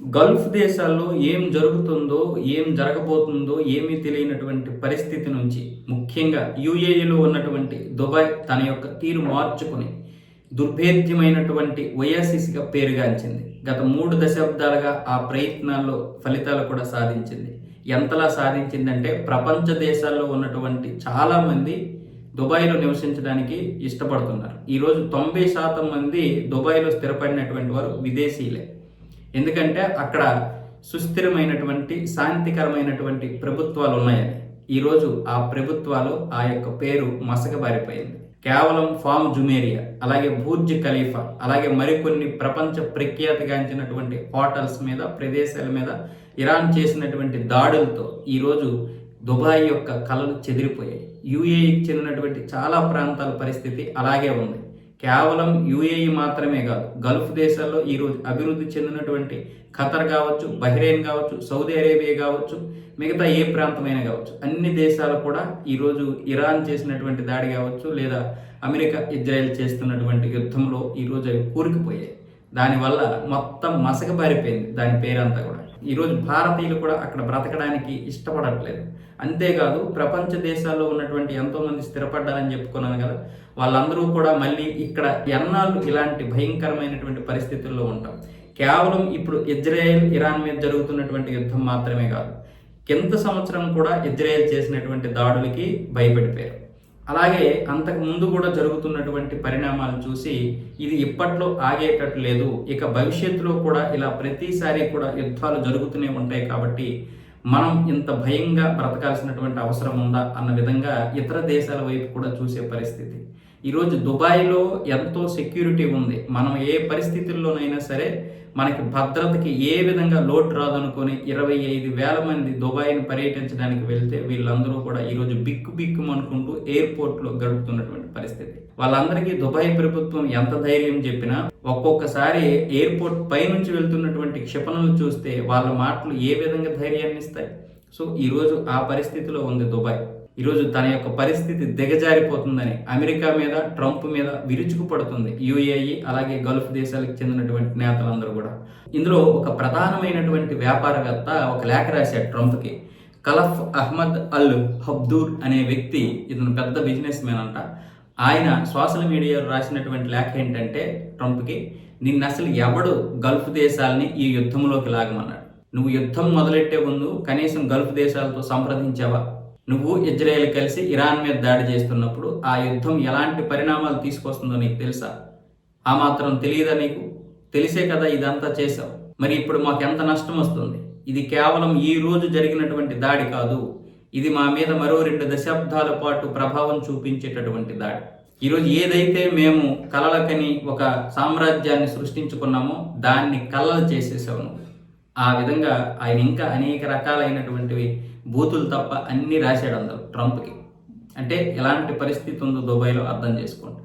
Gulf దేశాల్లో ఏం జరుగుతుందో, ఏం జరగబోతుందో ఏమీ తెలియనటువంటి పరిస్థితి నుంచి ముఖ్యంగా యూఏఈలో ఉన్నటువంటి దుబాయ్ తన యొక్క తీరు మార్చుకుని దుర్భేద్యమైనటువంటి ఒయాసిస్గా పేరుగాంచింది. గత 3 దశాబ్దాలుగా ఆ ప్రయత్నాల్లో ఫలితాలు కూడా సాధించింది. ఎంతలా సాధించిందంటే ప్రపంచ దేశాల్లో ఉన్నటువంటి చాలామంది దుబాయ్లో నివసించడానికి ఇష్టపడుతున్నారు. ఈరోజు 90% మంది దుబాయ్లో స్థిరపడినటువంటి వారు విదేశీయులే. ఎందుకంటే అక్కడ సుస్థిరమైనటువంటి శాంతికరమైనటువంటి ప్రభుత్వాలు ఉన్నాయని. ఈరోజు ఆ ప్రభుత్వాలు ఆ యొక్క పేరు మసకబారిపోయింది. కేవలం ఫామ్ జుమేరియా, అలాగే బుర్జ్ ఖలీఫా, అలాగే మరికొన్ని ప్రపంచ ప్రఖ్యాతిగాంచినటువంటి హోటల్స్ మీద, ప్రదేశాల మీద ఇరాన్ చేసినటువంటి దాడులతో ఈరోజు దుబాయ్ యొక్క కళలు చెదిరిపోయాయి. యూఏఈకి చెందినటువంటి చాలా ప్రాంతాల పరిస్థితి అలాగే ఉంది. కేవలం యూఏఈ మాత్రమే కాదు, గల్ఫ్ దేశాల్లో ఈరోజు అభివృద్ధి చెందినటువంటి ఖతర్ కావచ్చు, బహ్రెయిన్ కావచ్చు, సౌదీ అరేబియా కావచ్చు, మిగతా ఏ ప్రాంతమైనా కావచ్చు, అన్ని దేశాలు కూడా ఈరోజు ఇరాన్ చేసినటువంటి దాడి కావచ్చు, లేదా అమెరికా ఇజ్రాయెల్ చేస్తున్నటువంటి యుద్ధంలో ఈరోజు అవి కూరుకుపోయాయి. దానివల్ల మొత్తం మసకబారిపోయింది దాని పేరంతా కూడా. ఈరోజు భారతీయులు కూడా అక్కడ బ్రతకడానికి ఇష్టపడట్లేదు. అంతేకాదు ప్రపంచ దేశాల్లో ఉన్నటువంటి ఎంతోమంది స్థిరపడ్డారని చెప్పుకున్నాను కదా, వాళ్ళందరూ కూడా మళ్ళీ ఇక్కడ ఎన్నాళ్ళు ఇలాంటి భయంకరమైనటువంటి పరిస్థితుల్లో ఉంటాం. కేవలం ఇప్పుడు ఇజ్రాయెల్ ఇరాన్ మీద జరుగుతున్నటువంటి యుద్ధం మాత్రమే కాదు, కింద సంవత్సరం కూడా ఇజ్రాయెల్ చేసినటువంటి దాడులకి భయపడిపోయారు. అలాగే అంతకు ముందు కూడా జరుగుతున్నటువంటి పరిణామాలు చూసి ఇది ఇప్పట్లో ఆగేటట్టు లేదు, ఇక భవిష్యత్తులో కూడా ఇలా ప్రతిసారి కూడా యుద్ధాలు జరుగుతూనే ఉంటాయి, కాబట్టి మనం ఇంత భయంగా బ్రతకాల్సినటువంటి అవసరం ఉందా అన్న విధంగా ఇతర దేశాల వైపు కూడా చూసే పరిస్థితి. ఈరోజు దుబాయ్లో ఎంతో సెక్యూరిటీ ఉంది. మనం ఏ పరిస్థితుల్లోనైనా సరే మనకి భద్రతకి ఏ విధంగా లోటు రాదనుకొని 25,000 మంది దుబాయ్ని పర్యటించడానికి వెళ్తే వీళ్ళందరూ కూడా ఈరోజు బిక్కుమనుకుంటూ ఎయిర్పోర్ట్లో గడుపుతున్నటువంటి పరిస్థితి. వాళ్ళందరికీ దుబాయ్ ప్రభుత్వం ఎంత ధైర్యం చెప్పినా ఒక్కొక్కసారి ఎయిర్పోర్ట్ పైనుంచి వెళ్తున్నటువంటి క్షిపణులు చూస్తే వాళ్ళ మాటలు ఏ విధంగా ధైర్యాన్ని ఇస్తాయి. సో ఈరోజు ఆ పరిస్థితిలో ఉంది దుబాయ్. ఈరోజు తన యొక్క పరిస్థితి దిగజారిపోతుందని అమెరికా మీద, ట్రంప్ మీద విరుచుకుపడుతుంది యూఏఈ, అలాగే గల్ఫ్ దేశాలకు చెందినటువంటి నేతలందరూ కూడా. ఇందులో ఒక ప్రధానమైనటువంటి వ్యాపారవేత్త ఒక లేఖ రాశాడు ట్రంప్కి. ఖలఫ్ అహ్మద్ అల్ హబ్దూర్ అనే వ్యక్తి, ఇతను పెద్ద బిజినెస్ మ్యాన్ అంట. ఆయన సోషల్ మీడియాలో రాసినటువంటి లేఖ ఏంటంటే ట్రంప్కి, నిన్ను అసలు ఎవడు గల్ఫ్ దేశాలని ఈ యుద్ధంలోకి లాగమన్నాడు. నువ్వు యుద్ధం మొదలెట్టే ముందు కనీసం గల్ఫ్ దేశాలతో సంప్రదించావా? నువ్వు ఇజ్రాయెల్ కలిసి ఇరాన్ మీద దాడి చేస్తున్నప్పుడు ఆ యుద్ధం ఎలాంటి పరిణామాలు తీసుకొస్తుందో నీకు తెలుసా? ఆ మాత్రం తెలియదా నీకు? తెలిసే కదా ఇదంతా చేశావు. మరి ఇప్పుడు మాకు ఎంత నష్టం వస్తుంది? ఇది కేవలం ఈ రోజు జరిగినటువంటి దాడి కాదు, ఇది మా మీద మరో 2 దశాబ్దాల పాటు ప్రభావం చూపించేటటువంటి దాడి. ఈరోజు ఏదైతే మేము కలలకని ఒక సామ్రాజ్యాన్ని సృష్టించుకున్నామో దాన్ని కలలు చేసేసావు నువ్వు. ఆ విధంగా ఆయన ఇంకా అనేక రకాలైనటువంటివి బూతులు తప్ప అన్నీ రాశాడు అందరూ ట్రంప్కి. అంటే ఎలాంటి పరిస్థితి ఉందో దుబాయ్లో అర్థం చేసుకోండి.